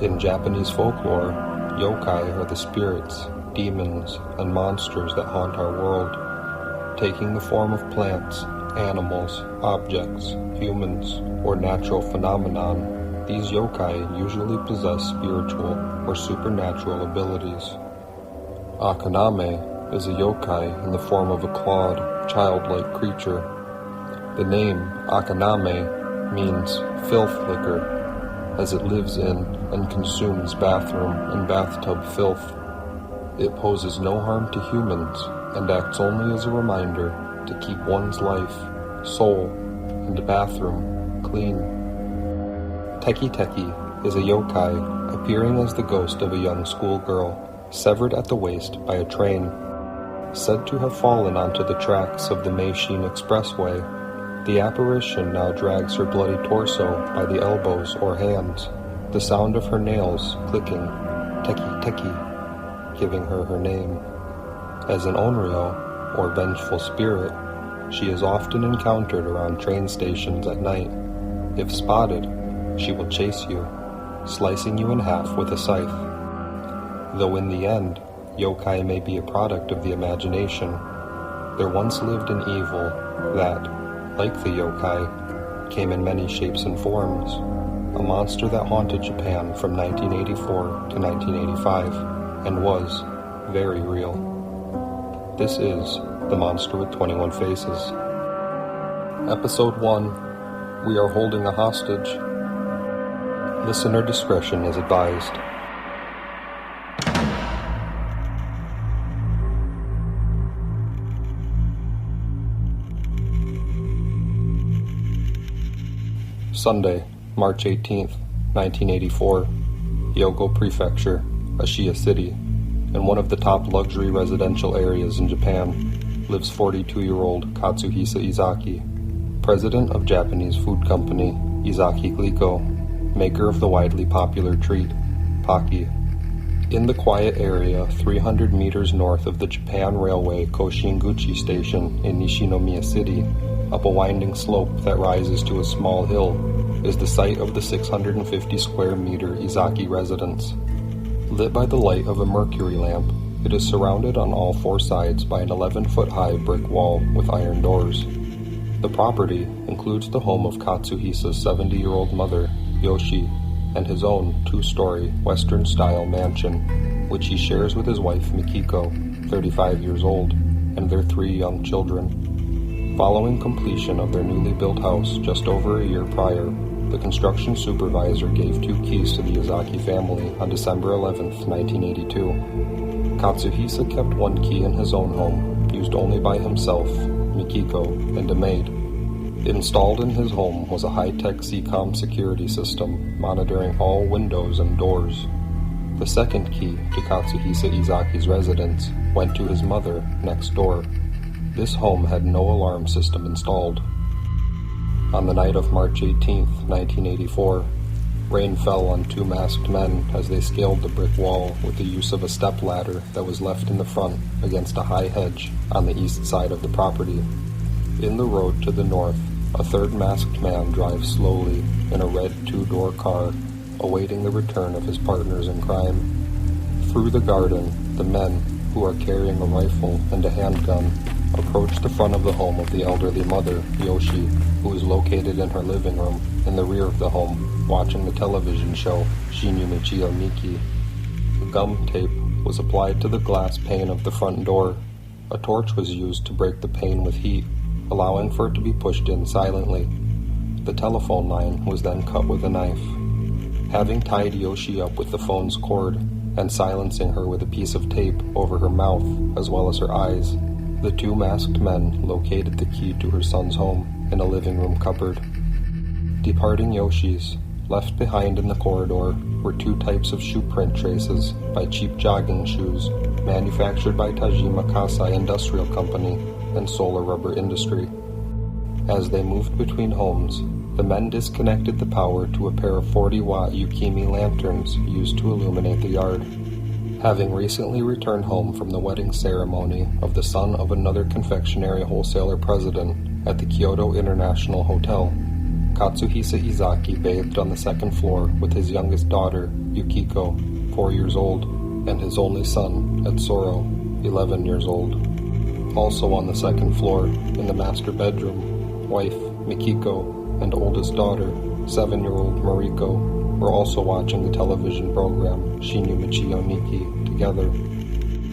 In Japanese folklore, yokai are the spirits, demons, and monsters that haunt our world, taking the form of plants, animals, objects, humans, or natural phenomenon. These yokai usually possess spiritual or supernatural abilities. Akaname is a yokai in the form of a clawed, childlike creature. The name Akaname means filth liquor, as it lives in and consumes bathroom and bathtub filth. It poses no harm to humans and acts only as a reminder to keep one's life, soul, and bathroom clean. Teki Teki is a yokai appearing as the ghost of a young schoolgirl, severed at the waist by a train. Said to have fallen onto the tracks of the Meishin Expressway, the apparition now drags her bloody torso by the elbows or hands, the sound of her nails clicking, Teki Teki, giving her her name. As an onryo, or vengeful spirit, she is often encountered around train stations at night. If spotted, she will chase you, slicing you in half with a scythe. Though in the end, yokai may be a product of the imagination, there once lived an evil that, like the yokai, came in many shapes and forms, a monster that haunted Japan from 1984 to 1985, and was very real. This is The Monster with 21 Faces. Episode 1, We Are Holding a Hostage. Listener discretion is advised. Sunday, March 18th, 1984, Hyogo Prefecture, Ashiya City. In one of the top luxury residential areas in Japan, lives 42-year-old Katsuhisa Ezaki, president of Japanese food company Ezaki Glico, maker of the widely popular treat, Pocky. In the quiet area 300 meters north of the Japan Railway Koshinguchi Station in Nishinomiya City, up a winding slope that rises to a small hill, is the site of the 650 square meter Ezaki residence. Lit by the light of a mercury lamp, it is surrounded on all four sides by an 11-foot high brick wall with iron doors. The property includes the home of Katsuhisa's 70-year-old mother, Yoshi, and his own 2-story Western-style mansion, which he shares with his wife Mikiko, 35 years old, and their 3 young children. Following completion of their newly built house just over a year prior, the construction supervisor gave 2 keys to the Ezaki family on December 11, 1982. Katsuhisa kept 1 key in his own home, used only by himself, Mikiko, and a maid. Installed in his home was a high-tech CCOM security system monitoring all windows and doors. The second key to Katsuhisa Ezaki's residence went to his mother next door. This home had no alarm system installed. On the night of March 18, 1984, rain fell on 2 masked men as they scaled the brick wall with the use of a stepladder that was left in the front against a high hedge on the east side of the property. In the road to the north, a third masked man drives slowly in a red 2-door car, awaiting the return of his partners in crime. Through the garden, the men, who are carrying a rifle and a handgun, approach the front of the home of the elderly mother, Yoshi, who is located in her living room in the rear of the home, watching the television show Shin-Yumichi no Miki. Gum tape was applied to the glass pane of the front door. A torch was used to break the pane with heat, allowing for it to be pushed in silently. The telephone line was then cut with a knife. Having tied Yoshi up with the phone's cord and silencing her with a piece of tape over her mouth as well as her eyes, the 2 masked men located the key to her son's home in a living room cupboard. Departing Yoshi's, left behind in the corridor were 2 types of shoe print traces by cheap jogging shoes manufactured by Tajima Kasai Industrial Company and Solar Rubber Industry. As they moved between homes, the men disconnected the power to a pair of 40-watt Yukimi lanterns used to illuminate the yard. Having recently returned home from the wedding ceremony of the son of another confectionery wholesaler president at the Kyoto International Hotel, Katsuhisa Ezaki bathed on the second floor with his youngest daughter, Yukiko, 4 years old, and his only son, Etsuro, 11 years old. Also on the second floor, in the master bedroom, wife, Mikiko, and oldest daughter, 7-year-old Mariko, were also watching the television program Shinyu Michio Nikki together.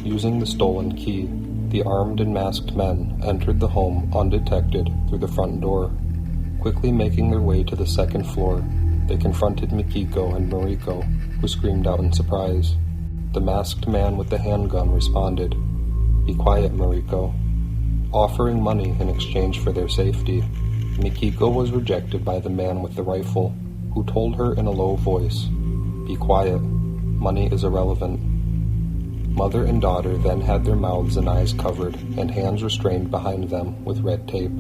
Using the stolen key, the armed and masked men entered the home undetected through the front door. Quickly making their way to the second floor, they confronted Mikiko and Mariko, who screamed out in surprise. The masked man with the handgun responded, "Be quiet, Mariko," offering money in exchange for their safety. Mikiko was rejected by the man with the rifle, who told her in a low voice, "Be quiet, money is irrelevant." Mother and daughter then had their mouths and eyes covered and hands restrained behind them with red tape.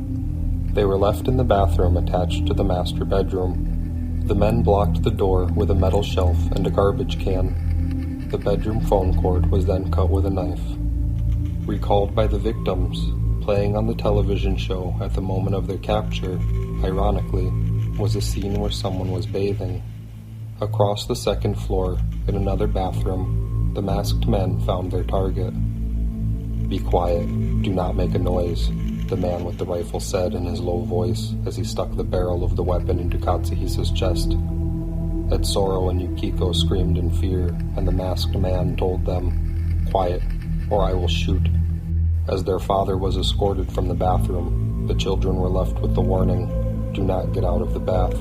They were left in the bathroom attached to the master bedroom. The men blocked the door with a metal shelf and a garbage can. The bedroom phone cord was then cut with a knife. Recalled by the victims, playing on the television show at the moment of their capture, ironically, was a scene where someone was bathing. Across the second floor, in another bathroom, the masked men found their target. "Be quiet, do not make a noise," the man with the rifle said in his low voice as he stuck the barrel of the weapon into Katsuhisa's chest. Etsuro and Yukiko screamed in fear, and the masked man told them, "Quiet, or I will shoot." As their father was escorted from the bathroom, the children were left with the warning, "Do not get out of the bath."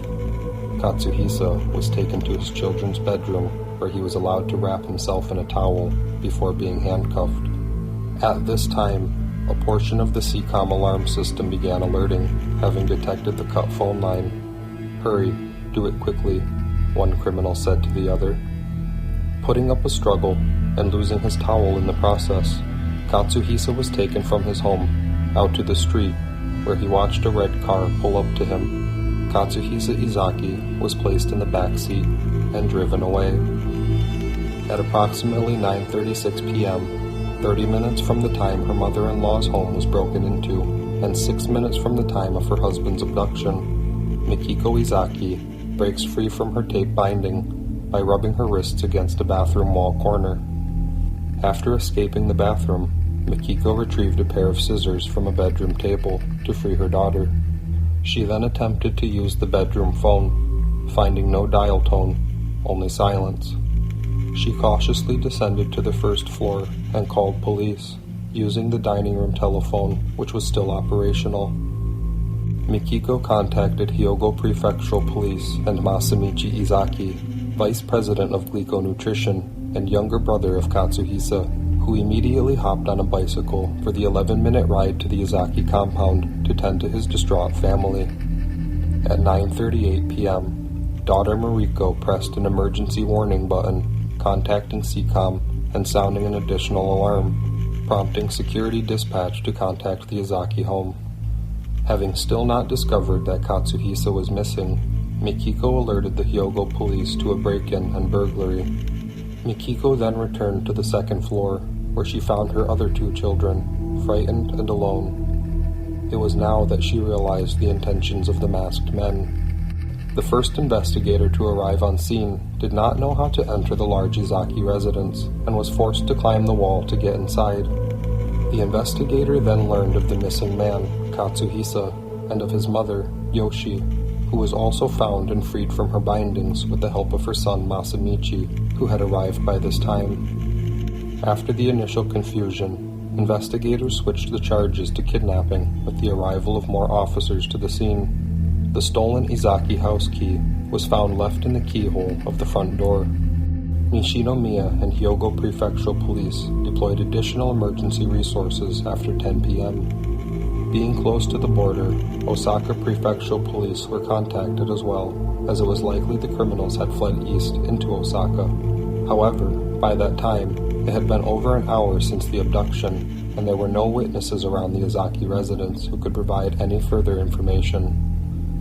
Katsuhisa was taken to his children's bedroom, where he was allowed to wrap himself in a towel before being handcuffed. At this time, a portion of the CCOM alarm system began alerting, having detected the cut phone line. "Hurry, do it quickly," one criminal said to the other. Putting up a struggle and losing his towel in the process, Katsuhisa was taken from his home, out to the street, where he watched a red car pull up to him. Katsuhisa Ezaki was placed in the back seat and driven away. At approximately 9:36 p.m., 30 minutes from the time her mother-in-law's home was broken into, and 6 minutes from the time of her husband's abduction, Mikiko Ezaki breaks free from her tape binding by rubbing her wrists against a bathroom wall corner. After escaping the bathroom, Mikiko retrieved a pair of scissors from a bedroom table to free her daughter. She then attempted to use the bedroom phone, finding no dial tone, only silence. She cautiously descended to the first floor and called police, using the dining room telephone, which was still operational. Mikiko contacted Hyogo Prefectural Police and Masamichi Ezaki, Vice President of Glico Nutrition and younger brother of Katsuhisa, who immediately hopped on a bicycle for the 11-minute ride to the Ezaki compound to tend to his distraught family. At 9:38 p.m., daughter Mariko pressed an emergency warning button, contacting CCOM and sounding an additional alarm, prompting security dispatch to contact the Ezaki home. Having still not discovered that Katsuhisa was missing, Mikiko alerted the Hyogo police to a break-in and burglary. Mikiko then returned to the second floor, where she found her other two children, frightened and alone. It was now that she realized the intentions of the masked men. The first investigator to arrive on scene did not know how to enter the large Ezaki residence and was forced to climb the wall to get inside. The investigator then learned of the missing man, Katsuhisa, and of his mother, Yoshi, who was also found and freed from her bindings with the help of her son Masamichi, who had arrived by this time. After the initial confusion, investigators switched the charges to kidnapping with the arrival of more officers to the scene. The stolen Ezaki house key was found left in the keyhole of the front door. Nishinomiya and Hyogo Prefectural Police deployed additional emergency resources after 10 p.m. Being close to the border, Osaka Prefectural Police were contacted as well, as it was likely the criminals had fled east into Osaka. However, by that time, it had been over an hour since the abduction, and there were no witnesses around the Ezaki residence who could provide any further information.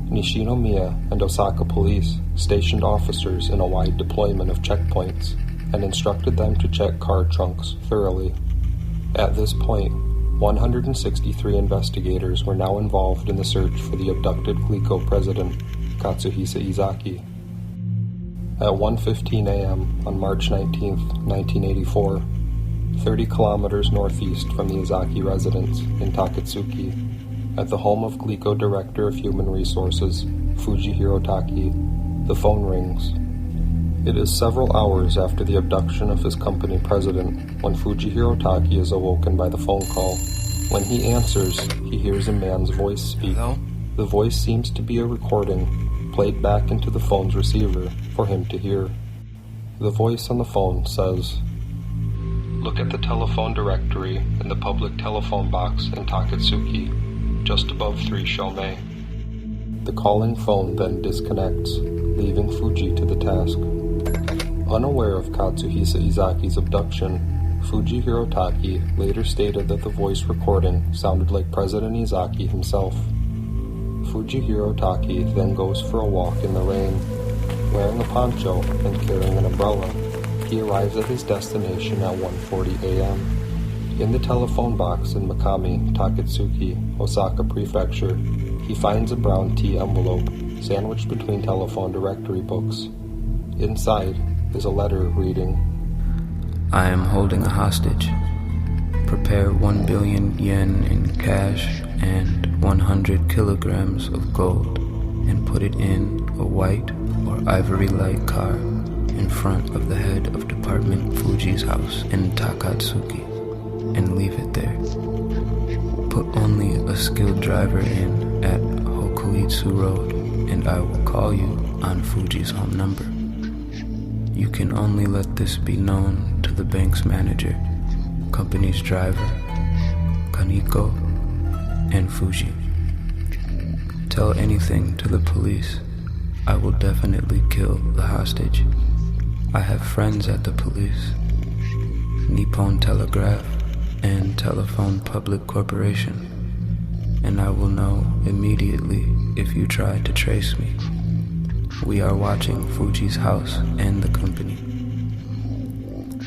Nishinomiya and Osaka police stationed officers in a wide deployment of checkpoints and instructed them to check car trunks thoroughly. At this point, 163 investigators were now involved in the search for the abducted Glico president. Katsuhisa Ezaki. At 1:15 a.m. on March 19, 1984, 30 kilometers northeast from the Ezaki residence in Takatsuki, at the home of Glico Director of Human Resources, Fujihiro Taki, the phone rings. It is several hours after the abduction of his company president when Fujihiro Taki is awoken by the phone call. When he answers, he hears a man's voice speak. Hello? The voice seems to be a recording, played back into the phone's receiver for him to hear. The voice on the phone says, "Look at the telephone directory in the public telephone box in Takatsuki, just above 3 Shomei." The calling phone then disconnects, leaving Fuji to the task. Unaware of Katsuhisa Ezaki's abduction, Fujihiro Taki later stated that the voice recording sounded like President Ezaki himself. Fujihiro Taki then goes for a walk in the rain. Wearing a poncho and carrying an umbrella, he arrives at his destination at 1:40 a.m. In the telephone box in Mikami, Takatsuki, Osaka Prefecture, he finds a brown tea envelope sandwiched between telephone directory books. Inside is a letter reading, I am holding a hostage. Prepare 1 billion yen in cash and 100 kilograms of gold and put it in a white or ivory light car in front of the head of Department Fuji's house in Takatsuki and leave it there. Put only a skilled driver in at Hokuitsu Road and I will call you on Fuji's home number. You can only let this be known to the bank's manager, company's driver, Kaneko, and Fuji. Tell anything to the police. I will definitely kill the hostage. I have friends at the police, Nippon Telegraph, and Telephone Public Corporation, and I will know immediately if you try to trace me. We are watching Fuji's house and the company.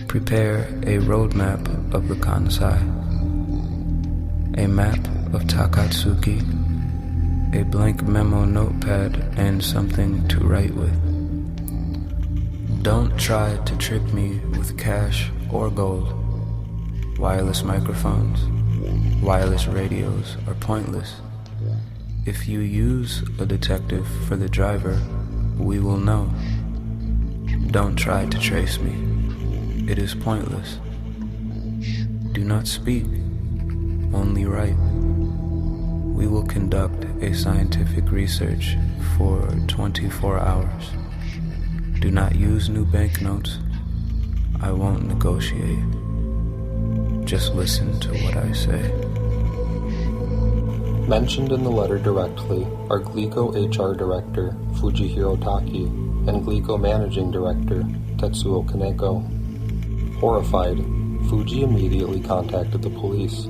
Prepare a roadmap of the Kansai, a map of Takatsuki, a blank memo notepad, and something to write with. Don't try to trick me with cash or gold. Wireless microphones, wireless radios are pointless. If you use a detective for the driver, we will know. Don't try to trace me. It is pointless. Do not speak, only write. We will conduct a scientific research for 24 hours. Do not use new banknotes. I won't negotiate. Just listen to what I say. Mentioned in the letter directly are Glico HR Director Fujihiro Taki and Glico Managing Director Tetsuo Kaneko. Horrified, Fuji immediately contacted the police.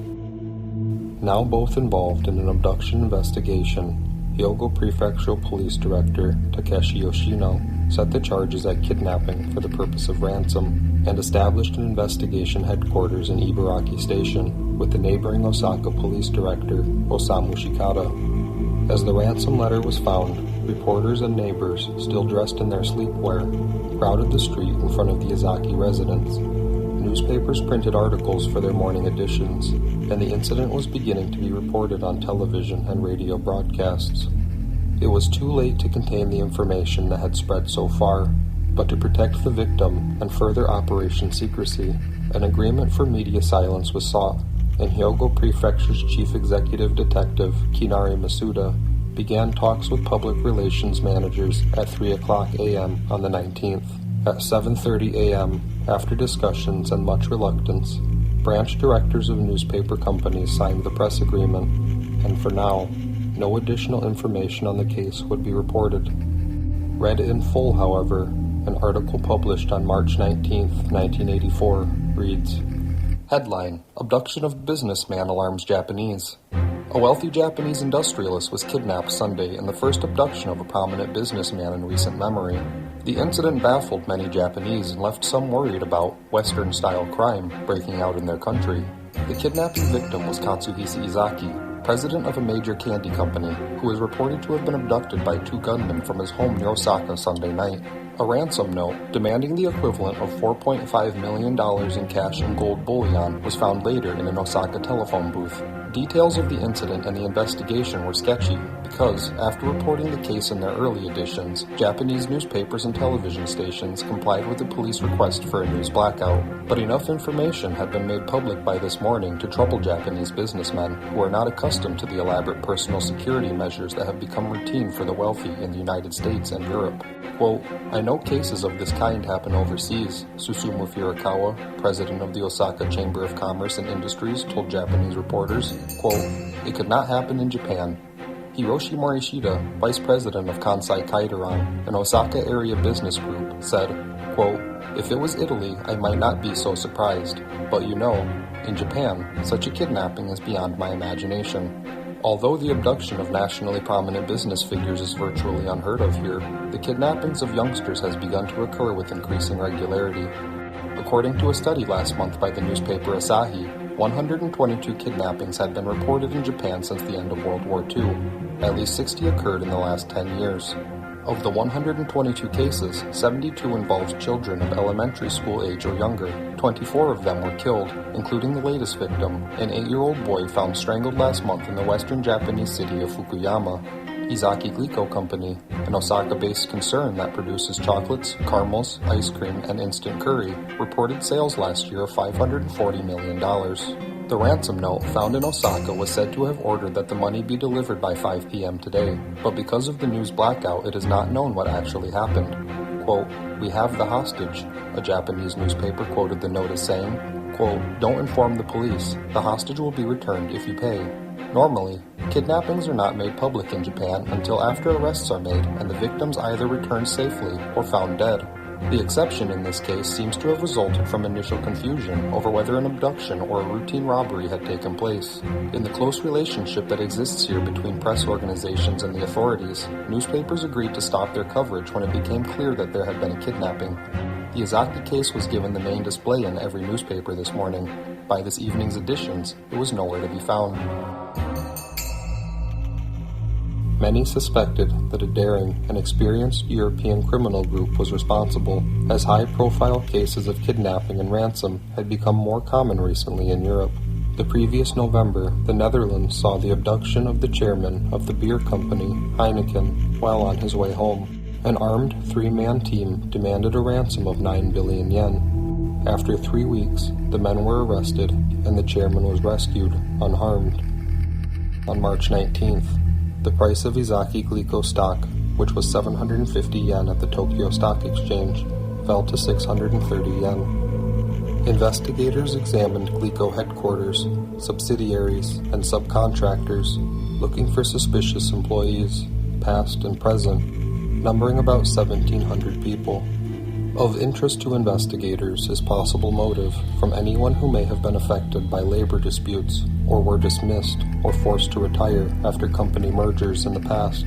Now both involved in an abduction investigation, Hyogo Prefectural Police Director Takeshi Yoshino set the charges at kidnapping for the purpose of ransom and established an investigation headquarters in Ibaraki Station with the neighboring Osaka Police Director Osamu Shikata. As the ransom letter was found, reporters and neighbors, still dressed in their sleepwear, crowded the street in front of the Ezaki residence. Newspapers printed articles for their morning editions, and the incident was beginning to be reported on television and radio broadcasts. It was too late to contain the information that had spread so far, but to protect the victim and further operation secrecy, an agreement for media silence was sought, and Hyogo Prefecture's Chief Executive Detective Kinari Masuda began talks with public relations managers at 3 o'clock a.m. on the 19th. At 7:30 a.m., after discussions and much reluctance, branch directors of newspaper companies signed the press agreement, and for now, no additional information on the case would be reported. Read in full, however, an article published on March 19, 1984, reads, Headline, Abduction of Businessman Alarms Japanese. A wealthy Japanese industrialist was kidnapped Sunday in the first abduction of a prominent businessman in recent memory. The incident baffled many Japanese and left some worried about Western-style crime breaking out in their country. The kidnapping victim was Katsuhisa Ezaki, president of a major candy company, who is reported to have been abducted by two gunmen from his home near Osaka Sunday night. A ransom note, demanding the equivalent of $4.5 million in cash and gold bullion, was found later in an Osaka telephone booth. Details of the incident and the investigation were sketchy because, after reporting the case in their early editions, Japanese newspapers and television stations complied with the police request for a news blackout. But enough information had been made public by this morning to trouble Japanese businessmen who are not accustomed to the elaborate personal security measures that have become routine for the wealthy in the United States and Europe. Quote, "I know cases of this kind happen overseas," Susumu Furukawa, president of the Osaka Chamber of Commerce and Industries, told Japanese reporters. Quote, "It could not happen in Japan." Hiroshi Morishida, vice president of Kansai Kaideran, an Osaka area business group, said, quote, "If it was Italy, I might not be so surprised. But you know, in Japan, such a kidnapping is beyond my imagination." Although the abduction of nationally prominent business figures is virtually unheard of here, the kidnappings of youngsters has begun to occur with increasing regularity. According to a study last month by the newspaper Asahi, 122 kidnappings had been reported in Japan since the end of World War II. At least 60 occurred in the last 10 years. Of the 122 cases, 72 involved children of elementary school age or younger. 24 of them were killed, including the latest victim, an 8-year-old boy found strangled last month in the western Japanese city of Fukuyama. Ezaki Glico Company, an Osaka-based concern that produces chocolates, caramels, ice cream, and instant curry, reported sales last year of $540 million. The ransom note found in Osaka was said to have ordered that the money be delivered by 5 p.m. today, but because of the news blackout, it is not known what actually happened. Quote, "We have the hostage," a Japanese newspaper quoted the note as saying, quote, "Don't inform the police. The hostage will be returned if you pay." Normally, kidnappings are not made public in Japan until after arrests are made and the victims either returned safely or found dead. The exception in this case seems to have resulted from initial confusion over whether an abduction or a routine robbery had taken place. In the close relationship that exists here between press organizations and the authorities, newspapers agreed to stop their coverage when it became clear that there had been a kidnapping. The Ezaki case was given the main display in every newspaper this morning. By this evening's editions, it was nowhere to be found. Many suspected that a daring and experienced European criminal group was responsible, as high-profile cases of kidnapping and ransom had become more common recently in Europe. The previous November, the Netherlands saw the abduction of the chairman of the beer company, Heineken, while on his way home. An armed 3-man team demanded a ransom of 9 billion yen. After 3 weeks, the men were arrested and the chairman was rescued, unharmed. On March 19th, the price of Ezaki Glico stock, which was 750 yen at the Tokyo Stock Exchange, fell to 630 yen. Investigators examined Glico headquarters, subsidiaries, and subcontractors, looking for suspicious employees, past and present, numbering about 1,700 people. Of interest to investigators is possible motive from anyone who may have been affected by labor disputes or were dismissed or forced to retire after company mergers in the past.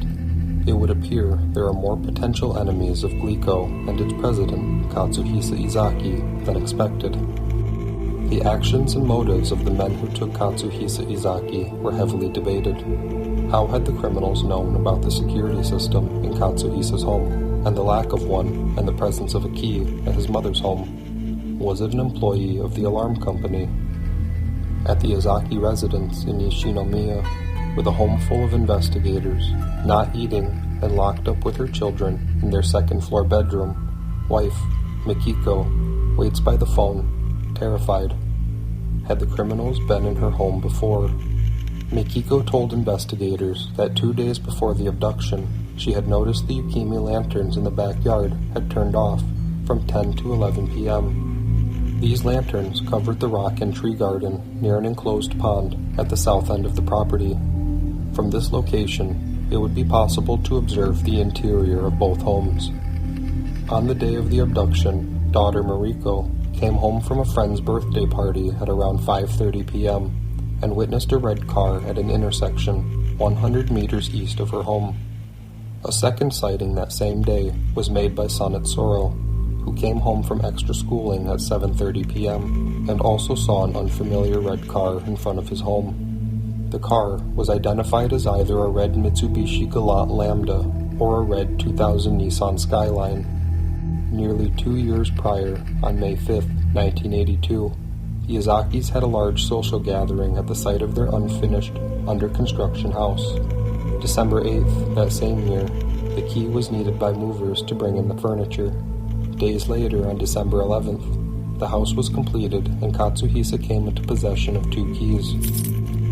It would appear there are more potential enemies of Glico and its president, Katsuhisa Ezaki, than expected. The actions and motives of the men who took Katsuhisa Ezaki were heavily debated. How had the criminals known about the security system in Katsuhisa's home, and the lack of one, and the presence of a key at his mother's home? Was it an employee of the alarm company? At the Ezaki residence in Nishinomiya, with a home full of investigators, not eating and locked up with her children in their second-floor bedroom, wife, Mikiko, waits by the phone, terrified. Had the criminals been in her home before? Mikiko told investigators that 2 days before the abduction, she had noticed the Yukimi lanterns in the backyard had turned off from 10 to 11 p.m. These lanterns covered the rock and tree garden near an enclosed pond at the south end of the property. From this location, it would be possible to observe the interior of both homes. On the day of the abduction, daughter Mariko came home from a friend's birthday party at around 5:30 p.m. and witnessed a red car at an intersection 100 meters east of her home. A second sighting that same day was made by son Itsuro, who came home from extra schooling at 7:30 p.m. and also saw an unfamiliar red car in front of his home. The car was identified as either a red Mitsubishi Galant Lambda or a red 2000 Nissan Skyline. Nearly 2 years prior, on May 5, 1982, the Ezakis had a large social gathering at the site of their unfinished, under-construction house. December 8th, that same year, the key was needed by movers to bring in the furniture. Days later, on December 11th, the house was completed and Katsuhisa came into possession of 2 keys.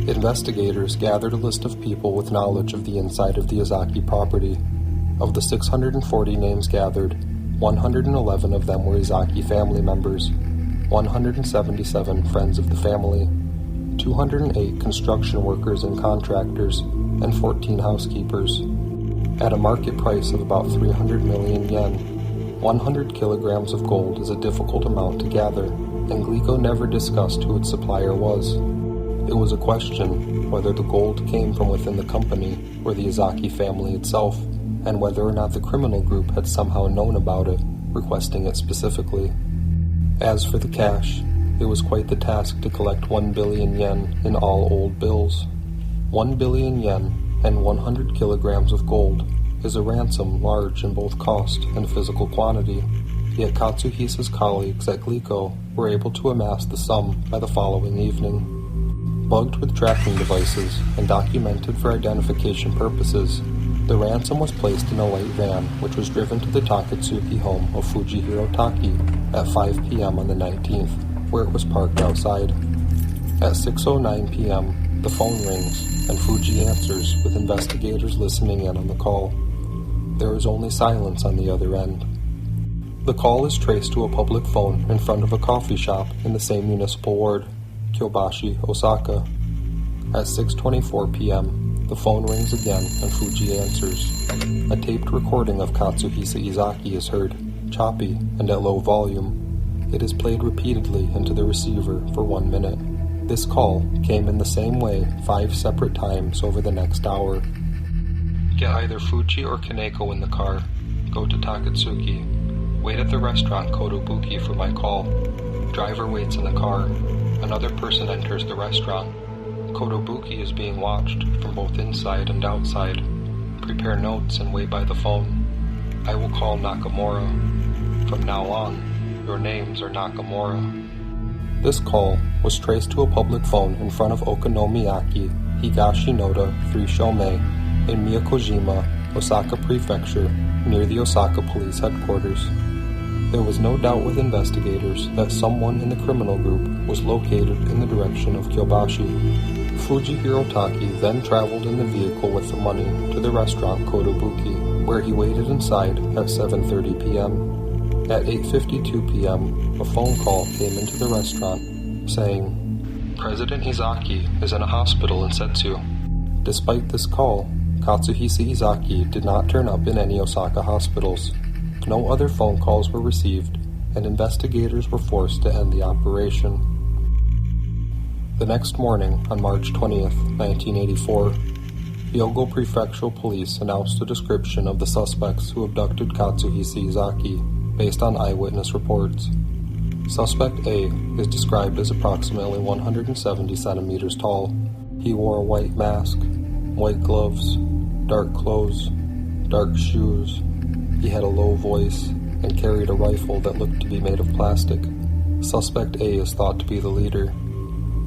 Investigators gathered a list of people with knowledge of the inside of the Ezaki property. Of the 640 names gathered, 111 of them were Ezaki family members, 177 friends of the family, 208 construction workers and contractors, and 14 housekeepers. At a market price of about 300 million yen, 100 kilograms of gold is a difficult amount to gather, and Glico never discussed who its supplier was. It was a question whether the gold came from within the company or the Ezaki family itself, and whether or not the criminal group had somehow known about it, requesting it specifically. As for the cash, it was quite the task to collect 1 billion yen in all old bills. 1 billion yen and 100 kilograms of gold is a ransom large in both cost and physical quantity, yet Katsuhisa's colleagues at Glico were able to amass the sum by the following evening. Bugged with tracking devices and documented for identification purposes, the ransom was placed in a light van which was driven to the Takatsuki home of Fujihiro Taki at 5 p.m. on the 19th, where it was parked outside. At 6:09 p.m., the phone rings and Fuji answers with investigators listening in on the call. There is only silence on the other end. The call is traced to a public phone in front of a coffee shop in the same municipal ward, Kyobashi, Osaka. At 6:24 p.m., the phone rings again and Fuji answers. A taped recording of Katsuhisa Ezaki is heard, choppy and at low volume. It is played repeatedly into the receiver for 1 minute. This call came in the same way 5 separate times over the next hour. Get either Fuji or Kaneko in the car. Go to Takatsuki. Wait at the restaurant Kotobuki for my call. Driver waits in the car. Another person enters the restaurant. Kotobuki is being watched from both inside and outside. Prepare notes and wait by the phone. I will call Nakamura. From now on, your names are Nakamura. This call was traced to a public phone in front of Okonomiyaki, Higashinoda 3 Shomei, in Miyakojima, Osaka Prefecture, near the Osaka Police Headquarters. There was no doubt with investigators that someone in the criminal group was located in the direction of Kyobashi. Fujihiro Taki then traveled in the vehicle with the money to the restaurant Kotobuki, where he waited inside at 7:30 p.m. At 8:52 p.m., a phone call came into the restaurant saying, "President Ezaki is in a hospital in Setsu." Despite this call, Katsuhisa Ezaki did not turn up in any Osaka hospitals. No other phone calls were received, and investigators were forced to end the operation. The next morning, on March 20th, 1984, Hyogo Prefectural Police announced a description of the suspects who abducted Katsuhisa Ezaki, based on eyewitness reports. Suspect A is described as approximately 170 centimeters tall. He wore a white mask, white gloves, dark clothes, dark shoes. He had a low voice and carried a rifle that looked to be made of plastic. Suspect A is thought to be the leader.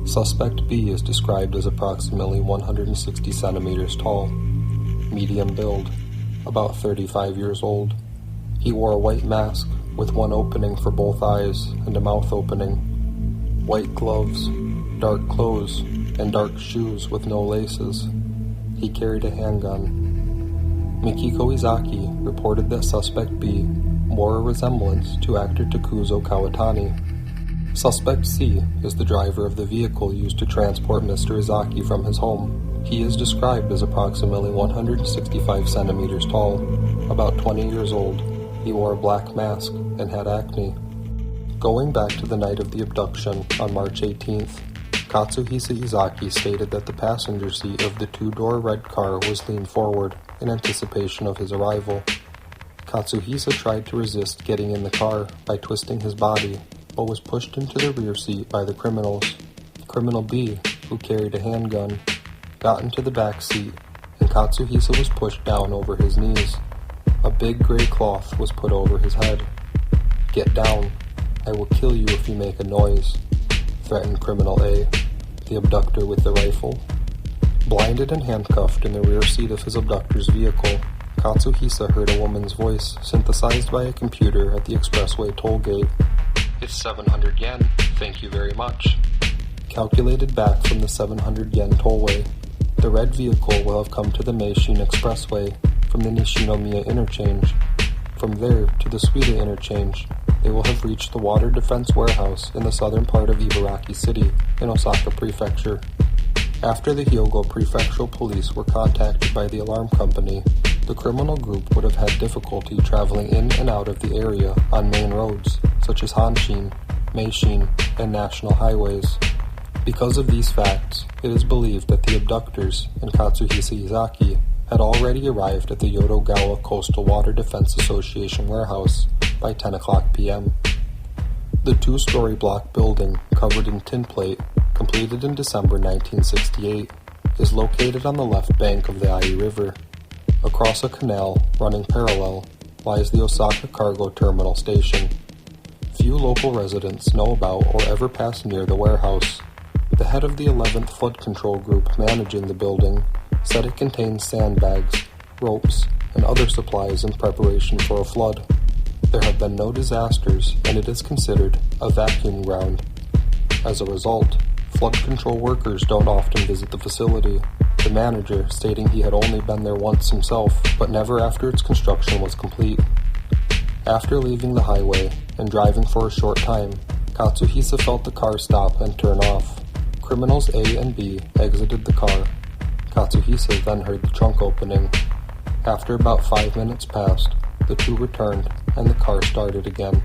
Suspect B is described as approximately 160 centimeters tall, medium build, about 35 years old. He wore a white mask with one opening for both eyes and a mouth opening, white gloves, dark clothes, and dark shoes with no laces. He carried a handgun. Mikiko Ezaki reported that Suspect B bore a resemblance to actor Takuzo Kawatani. Suspect C is the driver of the vehicle used to transport Mr. Ezaki from his home. He is described as approximately 165 centimeters tall, about 20 years old. He wore a black mask and had acne. Going back to the night of the abduction on March 18th, Katsuhisa Ezaki stated that the passenger seat of the 2-door red car was leaned forward in anticipation of his arrival. Katsuhisa tried to resist getting in the car by twisting his body, but was pushed into the rear seat by the criminals. Criminal B, who carried a handgun, got into the back seat, and Katsuhisa was pushed down over his knees. A big gray cloth was put over his head. "Get down. I will kill you if you make a noise," threatened Criminal A, the abductor with the rifle. Blinded and handcuffed in the rear seat of his abductor's vehicle, Katsuhisa heard a woman's voice synthesized by a computer at the expressway toll gate. "It's 700 yen, thank you very much." Calculated back from the 700 yen tollway, the red vehicle will have come to the Meishin Expressway from the Nishinomiya interchange. From there to the Suida interchange, they will have reached the Water Defense Warehouse in the southern part of Ibaraki City in Osaka Prefecture. After the Hyogo Prefectural Police were contacted by the alarm company, the criminal group would have had difficulty traveling in and out of the area on main roads such as Hanshin, Meishin, and national highways. Because of these facts, it is believed that the abductors and Katsuhisa Ezaki had already arrived at the Yodogawa Coastal Water Defense Association warehouse by 10 o'clock p.m. The two-story block building, covered in tin plate, completed in December 1968, is located on the left bank of the Ai River. Across a canal running parallel lies the Osaka Cargo Terminal Station. Few local residents know about or ever pass near the warehouse. The head of the 11th Flood Control Group managing the building said it contains sandbags, ropes, and other supplies in preparation for a flood. There have been no disasters, and it is considered a vacuum ground. As a result, flood control workers don't often visit the facility, the manager stating he had only been there once himself, but never after its construction was complete. After leaving the highway and driving for a short time, Katsuhisa felt the car stop and turn off. Criminals A and B exited the car. Katsuhisa then heard the trunk opening. After about 5 minutes passed, the two returned and the car started again.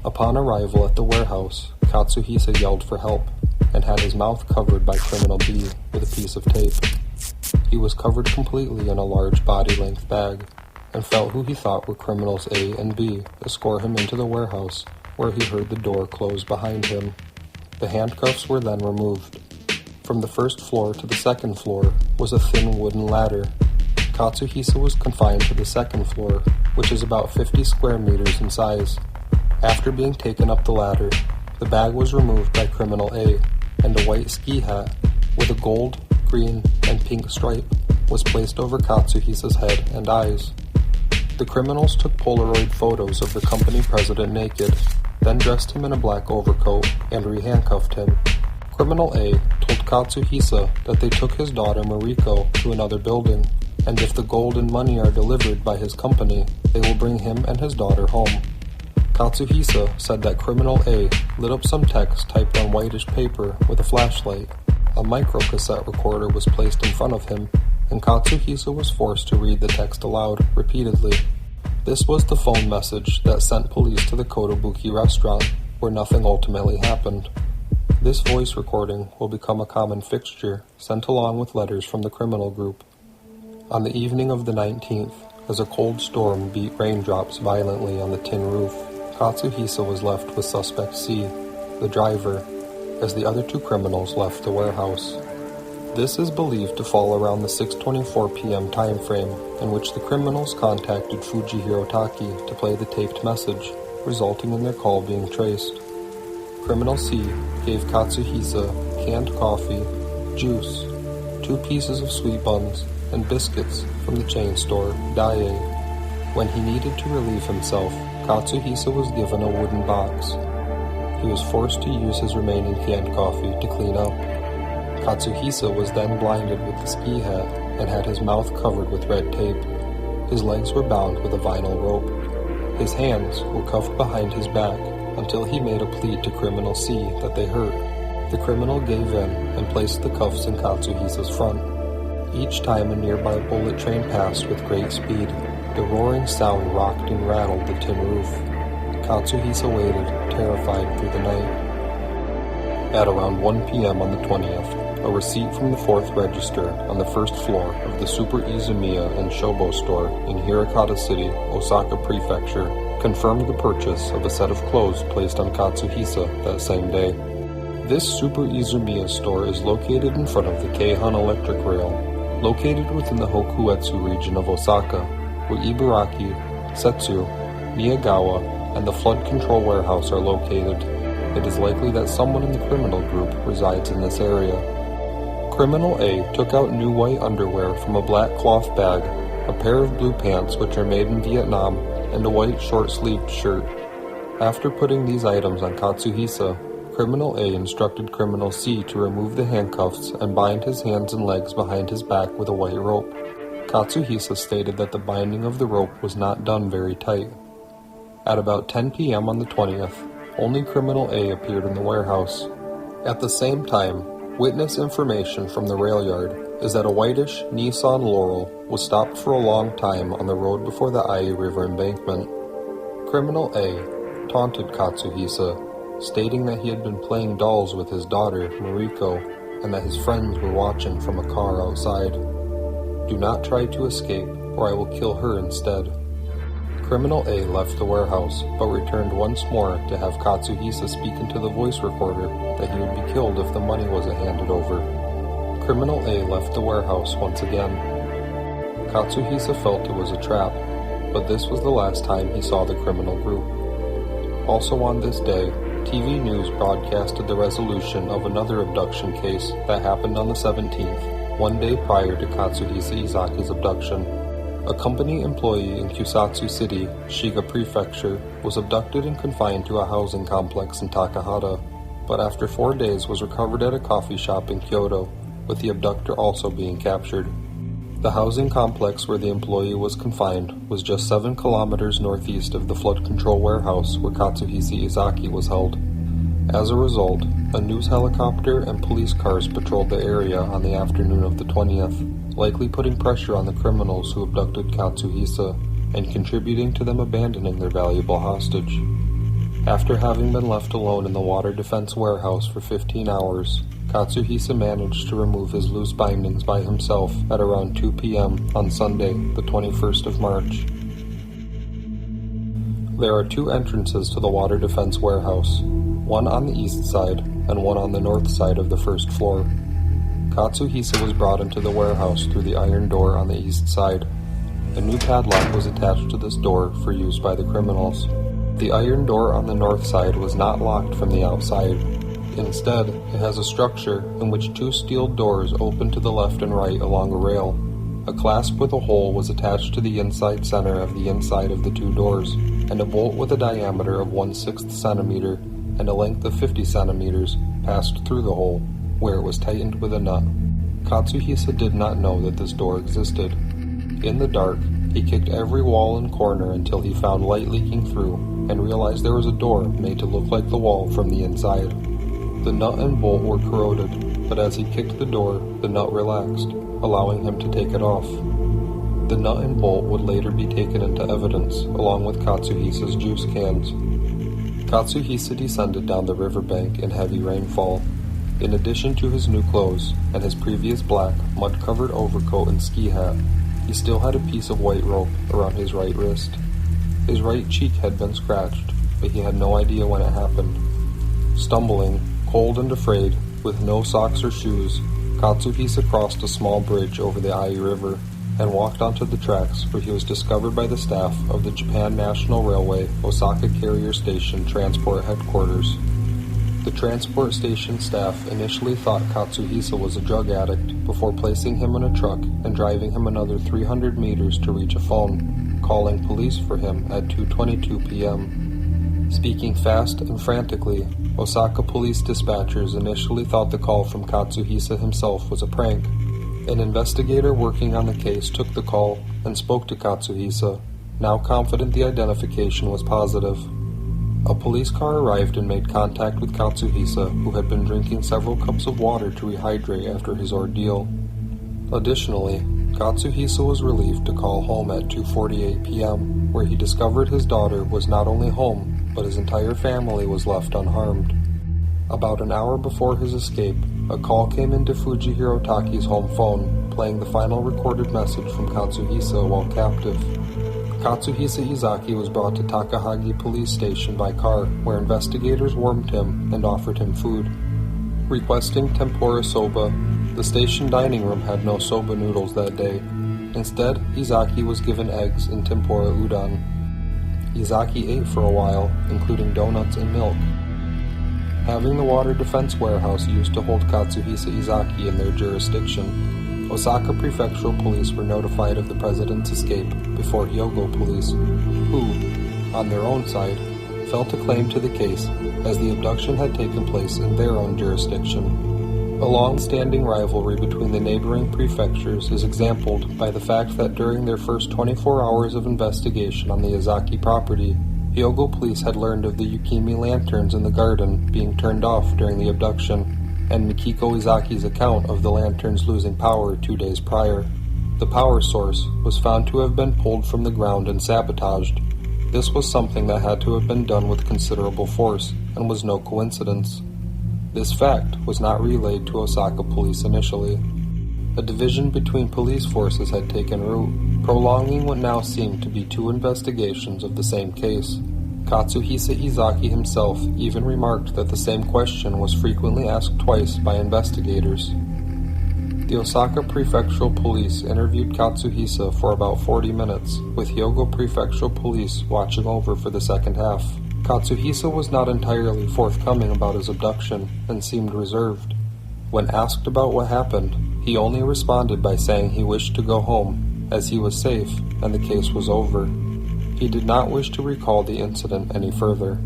Upon arrival at the warehouse, Katsuhisa yelled for help and had his mouth covered by Criminal B with a piece of tape. He was covered completely in a large body-length bag and felt who he thought were criminals A and B escort him into the warehouse, where he heard the door close behind him. The handcuffs were then removed. From the first floor to the second floor was a thin wooden ladder. Katsuhisa was confined to the second floor, which is about 50 square meters in size. After being taken up the ladder, the bag was removed by Criminal A, and a white ski hat with a gold, green, and pink stripe was placed over Katsuhisa's head and eyes. The criminals took Polaroid photos of the company president naked, then dressed him in a black overcoat and re-handcuffed him. Criminal A told Katsuhisa that they took his daughter Mariko to another building, and if the gold and money are delivered by his company, they will bring him and his daughter home. Katsuhisa said that Criminal A lit up some text typed on whitish paper with a flashlight. A microcassette recorder was placed in front of him, and Katsuhisa was forced to read the text aloud repeatedly. This was the phone message that sent police to the Kotobuki restaurant, where nothing ultimately happened. This voice recording will become a common fixture, sent along with letters from the criminal group. On the evening of the 19th, as a cold storm beat raindrops violently on the tin roof, Katsuhisa was left with Suspect C, the driver, as the other two criminals left the warehouse. This is believed to fall around the 6:24 p.m. time frame in which the criminals contacted Fujihiro Taki to play the taped message, resulting in their call being traced. Criminal C gave Katsuhisa canned coffee, juice, 2 pieces of sweet buns, and biscuits from the chain store Daie. When he needed to relieve himself, Katsuhisa was given a wooden box. He was forced to use his remaining canned coffee to clean up. Katsuhisa was then blinded with the ski hat and had his mouth covered with red tape. His legs were bound with a vinyl rope. His hands were cuffed behind his back until he made a plea to Criminal C that they hurt. The criminal gave in and placed the cuffs in Katsuhisa's front. Each time a nearby bullet train passed with great speed, the roaring sound rocked and rattled the tin roof. Katsuhisa waited, terrified, through the night. At around 1 p.m. on the 20th, a receipt from the 4th register on the first floor of the Super Izumiya and Shobo store in Hirokata City, Osaka Prefecture, confirmed the purchase of a set of clothes placed on Katsuhisa that same day. This Super Izumiya store is located in front of the Keihan Electric Rail, located within the Hokuetsu region of Osaka, where Ibaraki, Setsu, Miyagawa, and the flood control warehouse are located. It is likely that someone in the criminal group resides in this area. Criminal A took out new white underwear from a black cloth bag, a pair of blue pants which are made in Vietnam, and a white short-sleeved shirt. After putting these items on Katsuhisa, Criminal A instructed Criminal C to remove the handcuffs and bind his hands and legs behind his back with a white rope. Katsuhisa stated that the binding of the rope was not done very tight. At about 10 p.m. on the 20th, only Criminal A appeared in the warehouse. At the same time, witness information from the rail yard is that a whitish Nissan Laurel was stopped for a long time on the road before the Ai River embankment. Criminal A taunted Katsuhisa, stating that he had been playing dolls with his daughter, Mariko, and that his friends were watching from a car outside. Do not try to escape, or I will kill her instead. Criminal A left the warehouse, but returned once more to have Katsuhisa speak into the voice recorder that he would be killed if the money wasn't handed over. Criminal A left the warehouse once again. Katsuhisa felt it was a trap, but this was the last time he saw the criminal group. Also on this day, TV news broadcasted the resolution of another abduction case that happened on the 17th, one day prior to Katsuhisa Ezaki's abduction. A company employee in Kusatsu City, Shiga Prefecture, was abducted and confined to a housing complex in Takahata, but after 4 days was recovered at a coffee shop in Kyoto, with the abductor also being captured. The housing complex where the employee was confined was just 7 kilometers northeast of the flood control warehouse where Katsuhisa Ezaki was held. As a result, a news helicopter and police cars patrolled the area on the afternoon of the 20th, likely putting pressure on the criminals who abducted Katsuhisa and contributing to them abandoning their valuable hostage. After having been left alone in the water defense warehouse for 15 hours, Katsuhisa managed to remove his loose bindings by himself at around 2 p.m. on Sunday, the 21st of March. There are 2 entrances to the water defense warehouse, one on the east side and one on the north side of the first floor. Katsuhisa was brought into the warehouse through the iron door on the east side. A new padlock was attached to this door for use by the criminals. The iron door on the north side was not locked from the outside. Instead, it has a structure in which 2 steel doors open to the left and right along a rail. A clasp with a hole was attached to the inside center of the inside of the 2 doors, and a bolt with a diameter of 1/6 centimeter and a length of 50 centimeters passed through the hole, where it was tightened with a nut. Katsuhisa did not know that this door existed. In the dark, he kicked every wall and corner until he found light leaking through and realized there was a door made to look like the wall from the inside. The nut and bolt were corroded, but as he kicked the door, the nut relaxed, allowing him to take it off. The nut and bolt would later be taken into evidence, along with Katsuhisa's juice cans. Katsuhisa descended down the riverbank in heavy rainfall. In addition to his new clothes and his previous black, mud-covered overcoat and ski hat, he still had a piece of white rope around his right wrist. His right cheek had been scratched, but he had no idea when it happened. Stumbling, cold and afraid, with no socks or shoes, Katsuhisa crossed a small bridge over the Ai River and walked onto the tracks where he was discovered by the staff of the Japan National Railway Osaka Carrier Station Transport Headquarters. The transport station staff initially thought Katsuhisa was a drug addict before placing him in a truck and driving him another 300 meters to reach a phone, calling police for him at 2:22 p.m. Speaking fast and frantically, Osaka police dispatchers initially thought the call from Katsuhisa himself was a prank. An investigator working on the case took the call and spoke to Katsuhisa, now confident the identification was positive. A police car arrived and made contact with Katsuhisa, who had been drinking several cups of water to rehydrate after his ordeal. Additionally, Katsuhisa was relieved to call home at 2:48 p.m., where he discovered his daughter was not only home, but his entire family was left unharmed. About an hour before his escape, a call came into Fuji Hirotaki's home phone, playing the final recorded message from Katsuhisa while captive. Katsuhisa Ezaki was brought to Takahagi Police Station by car, where investigators warmed him and offered him food. Requesting tempura soba, the station dining room had no soba noodles that day. Instead, Ezaki was given eggs and tempura udon. Ezaki ate for a while, including donuts and milk. Having the water defense warehouse used to hold Katsuhisa Ezaki in their jurisdiction, Osaka Prefectural Police were notified of the president's escape before Hyogo Police, who, on their own side, felt a claim to the case as the abduction had taken place in their own jurisdiction. A long-standing rivalry between the neighboring prefectures is exemplified by the fact that during their first 24 hours of investigation on the Ezaki property, Hyogo Police had learned of the Yukimi lanterns in the garden being turned off during the abduction, and Mikiko Ezaki's account of the lanterns losing power 2 days prior. The power source was found to have been pulled from the ground and sabotaged. This was something that had to have been done with considerable force, and was no coincidence. This fact was not relayed to Osaka Police initially. A division between police forces had taken root, prolonging what now seemed to be two investigations of the same case. Katsuhisa Ezaki himself even remarked that the same question was frequently asked twice by investigators. The Osaka Prefectural Police interviewed Katsuhisa for about 40 minutes, with Hyogo Prefectural Police watching over for the second half. Katsuhisa was not entirely forthcoming about his abduction and seemed reserved. When asked about what happened, he only responded by saying he wished to go home, as he was safe and the case was over. He did not wish to recall the incident any further.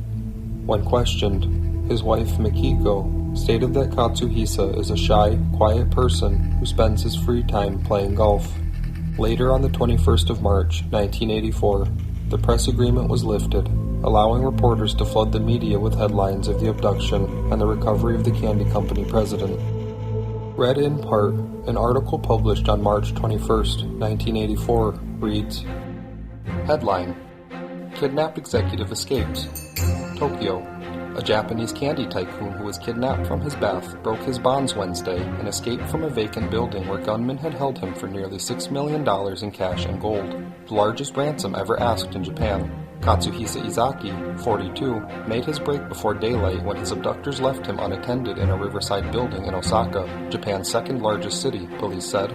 When questioned, his wife Mikiko stated that Katsuhisa is a shy, quiet person who spends his free time playing golf. Later on the 21st of March, 1984, the press agreement was lifted, allowing reporters to flood the media with headlines of the abduction and the recovery of the candy company president. Read in part, an article published on March 21, 1984, reads, Headline: Kidnapped executive escapes. Tokyo. A Japanese candy tycoon who was kidnapped from his bath broke his bonds Wednesday and escaped from a vacant building where gunmen had held him for nearly $6 million in cash and gold, the largest ransom ever asked in Japan. Katsuhisa Ezaki, 42, made his break before daylight when his abductors left him unattended in a riverside building in Osaka, Japan's second largest city, police said.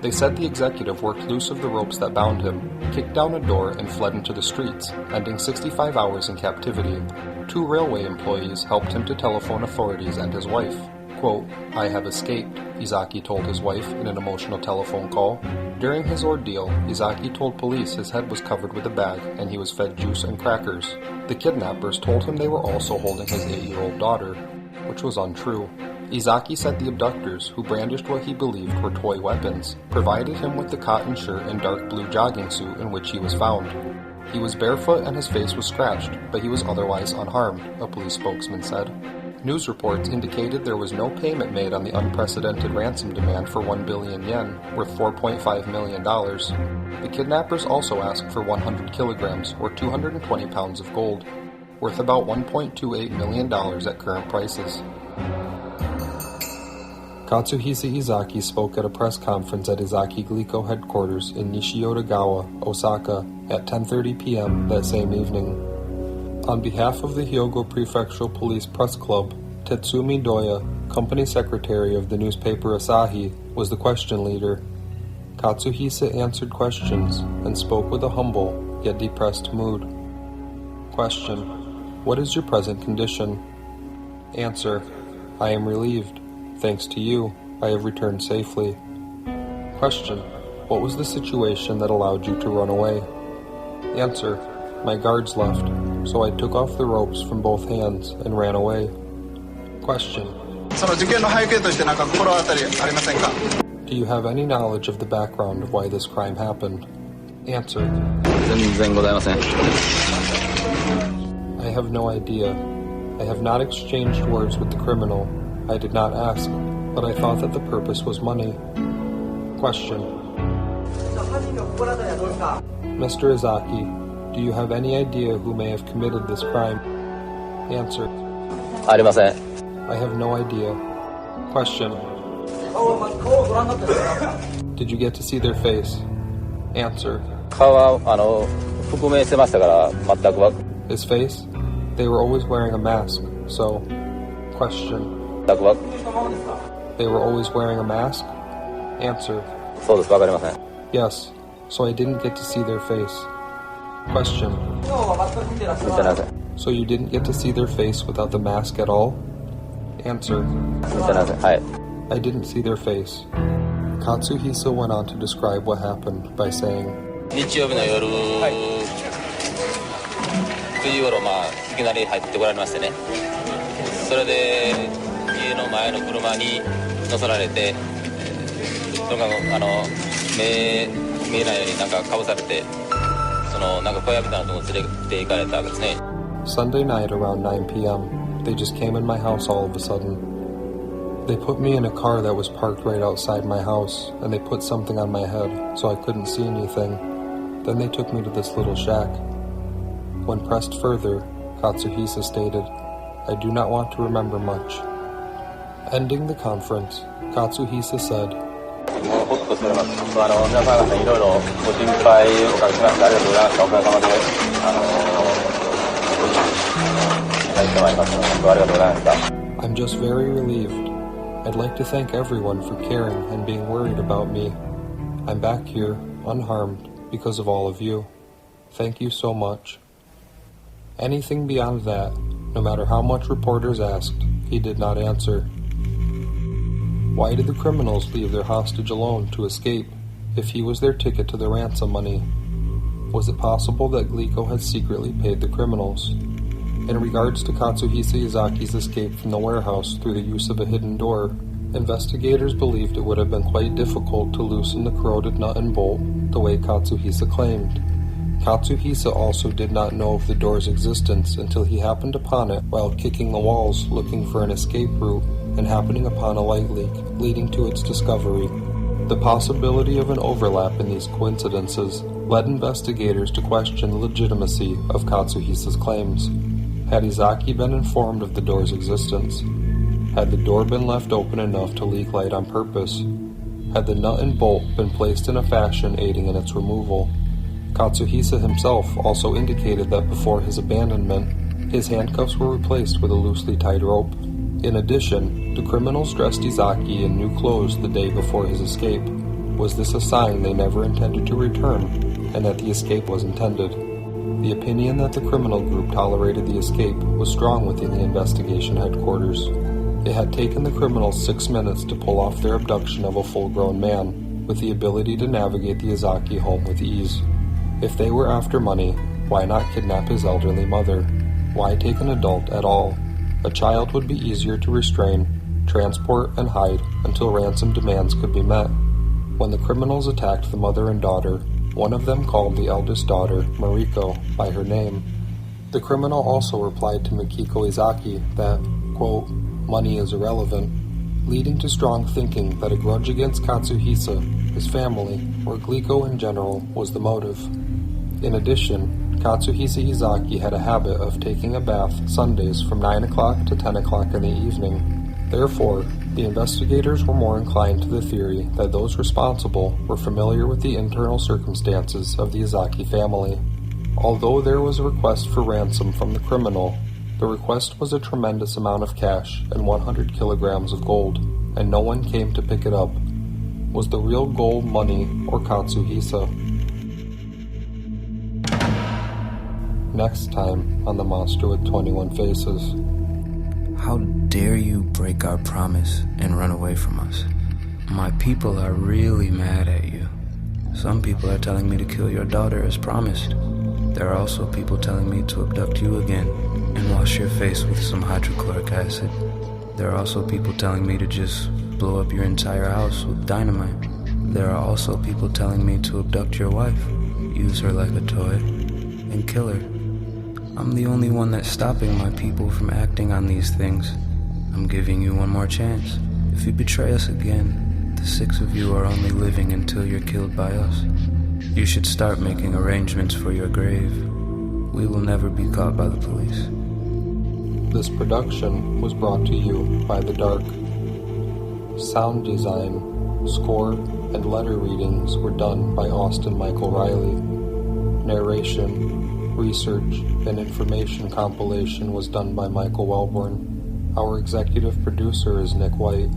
They said the executive worked loose of the ropes that bound him, kicked down a door, and fled into the streets, ending 65 hours in captivity. 2 railway employees helped him to telephone authorities and his wife. Quote, I have escaped, Ezaki told his wife in an emotional telephone call. During his ordeal, Ezaki told police his head was covered with a bag and he was fed juice and crackers. The kidnappers told him they were also holding his 8-year-old daughter, which was untrue. Ezaki said the abductors, who brandished what he believed were toy weapons, provided him with the cotton shirt and dark blue jogging suit in which he was found. He was barefoot and his face was scratched, but he was otherwise unharmed, a police spokesman said. News reports indicated there was no payment made on the unprecedented ransom demand for 1 billion yen, worth $4.5 million. The kidnappers also asked for 100 kilograms, or 220 pounds of gold, worth about $1.28 million at current prices. Katsuhisa Ezaki spoke at a press conference at Ezaki Glico headquarters in Nishiyodogawa, Osaka, at 10:30 p.m. that same evening. On behalf of the Hyogo Prefectural Police Press Club, Tetsumi Doya, company secretary of the newspaper Asahi, was the question leader. Katsuhisa answered questions and spoke with a humble yet depressed mood. Question: What is your present condition? Answer: I am relieved. Thanks to you, I have returned safely. Question: What was the situation that allowed you to run away? Answer: My guards left, so I took off the ropes from both hands and ran away. Question: Do you have any knowledge of the background of why this crime happened? Answer: I have no idea. I have not exchanged words with the criminal. I did not ask, but I thought that the purpose was money. Question: Mr. Ezaki, do you have any idea who may have committed this crime? Answer: I have no idea. Question: Did you get to see their face? Answer: His face? They were always wearing a mask, so... Question: They were always wearing a mask? Answer. Yes, so I didn't get to see their face. Question. So you didn't get to see their face without the mask at all? Answer. I didn't see their face. Katsuhisa went on to describe what happened by saying, 日曜日の夜、9時頃、いきなり入ってこられましてね。それで家の前の車に乗せられて、とにかく見えないようになんかかぶされて、なんか小屋みたいなところに連れて行かれたわけですね。Sunday night around 9 p.m., they just came in my house all of a sudden. They put me in a car that was parked right outside my house, and they put something on my head so I couldn't see anything. Then they took me to this little shack. When pressed further, Katsuhisa stated, I do not want to remember much. Ending the conference, Katsuhisa said, もうほっとしております。皆さんいろいろご心配おかけしましてありがとうございました。おかげさまで入ってまいりました。本当ありがとうございました。 I'm just very relieved. I'd like to thank everyone for caring and being worried about me. I'm back here, unharmed, because of all of you. Thank you so much. Anything beyond that, no matter how much reporters asked, he did not answer. Why did the criminals leave their hostage alone to escape if he was their ticket to the ransom money? Was it possible that Glico had secretly paid the criminals? In regards to Katsuhisa Ezaki's escape from the warehouse through the use of a hidden door, investigators believed it would have been quite difficult to loosen the corroded nut and bolt the way Katsuhisa claimed. Katsuhisa also did not know of the door's existence until he happened upon it while kicking the walls looking for an escape route and happening upon a light leak leading to its discovery. The possibility of an overlap in these coincidences led investigators to question the legitimacy of Katsuhisa's claims. Had Ezaki been informed of the door's existence? Had the door been left open enough to leak light on purpose? Had the nut and bolt been placed in a fashion aiding in its removal? Katsuhisa himself also indicated that before his abandonment, his handcuffs were replaced with a loosely tied rope. In addition, the criminals dressed Ezaki in new clothes the day before his escape. Was this a sign they never intended to return, and that the escape was intended? The opinion that the criminal group tolerated the escape was strong within the investigation headquarters. It had taken the criminals 6 minutes to pull off their abduction of a full-grown man, with the ability to navigate the Ezaki home with ease. If they were after money, why not kidnap his elderly mother? Why take an adult at all? A child would be easier to restrain, transport, and hide until ransom demands could be met. When the criminals attacked the mother and daughter, one of them called the eldest daughter, Mariko, by her name. The criminal also replied to Mikiko Ezaki that, quote, money is irrelevant, leading to strong thinking that a grudge against Katsuhisa, his family, or Glico in general was the motive. In addition, Katsuhisa Ezaki had a habit of taking a bath Sundays from 9 o'clock to 10 o'clock in the evening. Therefore, the investigators were more inclined to the theory that those responsible were familiar with the internal circumstances of the Ezaki family. Although there was a request for ransom from the criminal, the request was a tremendous amount of cash and 100 kilograms of gold, and no one came to pick it up. Was the real goal money or Katsuhisa? Next time on The Monster with 21 Faces. How dare you break our promise and run away from us? My people are really mad at you. Some people are telling me to kill your daughter as promised. There are also people telling me to abduct you again and wash your face with some hydrochloric acid. There are also people telling me to just blow up your entire house with dynamite. There are also people telling me to abduct your wife, use her like a toy, and kill her. I'm the only one that's stopping my people from acting on these things. I'm giving you one more chance. If you betray us again, the 6 of you are only living until you're killed by us. You should start making arrangements for your grave. We will never be caught by the police. This production was brought to you by The Dark. Sound design, score, and letter readings were done by Austin Michael Riley. Narration, research, and information compilation was done by Michael Wellborn. Our executive producer is Nick White.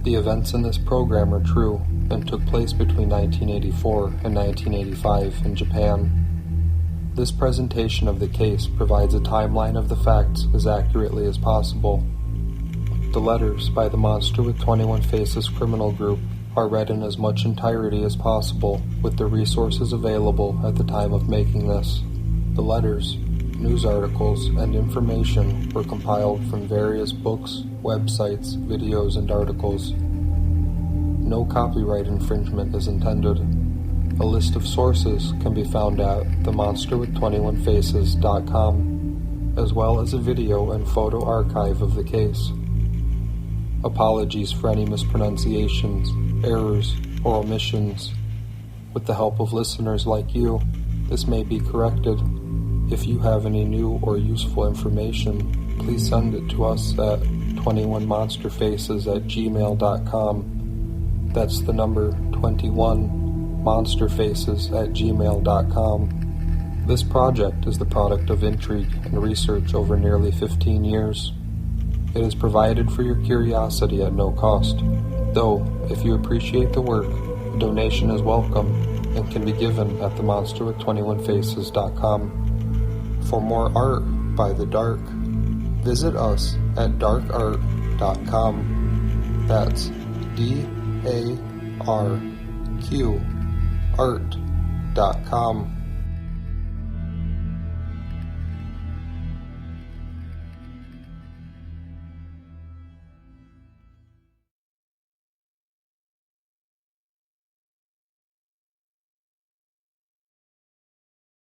The events in this program are true and took place between 1984 and 1985 in Japan. This presentation of the case provides a timeline of the facts as accurately as possible. The letters by the Monster with 21 Faces criminal group are read in as much entirety as possible with the resources available at the time of making this. The letters, news articles, and information were compiled from various books, websites, videos, and articles. No copyright infringement is intended. A list of sources can be found at themonsterwith21faces.com, as well as a video and photo archive of the case. Apologies for any mispronunciations, errors, or omissions. With the help of listeners like you, this may be corrected. If you have any new or useful information, please send it to us at 21monsterfaces@gmail.com. That's the number 21monsterfaces@gmail.com. This project is the product of intrigue and research over nearly 15 years. It is provided for your curiosity at no cost, though if you appreciate the work, a donation is welcome and can be given at themonsterwith21faces.com. For more art by The Dark, visit us at darkart.com. That's DARQ art.com.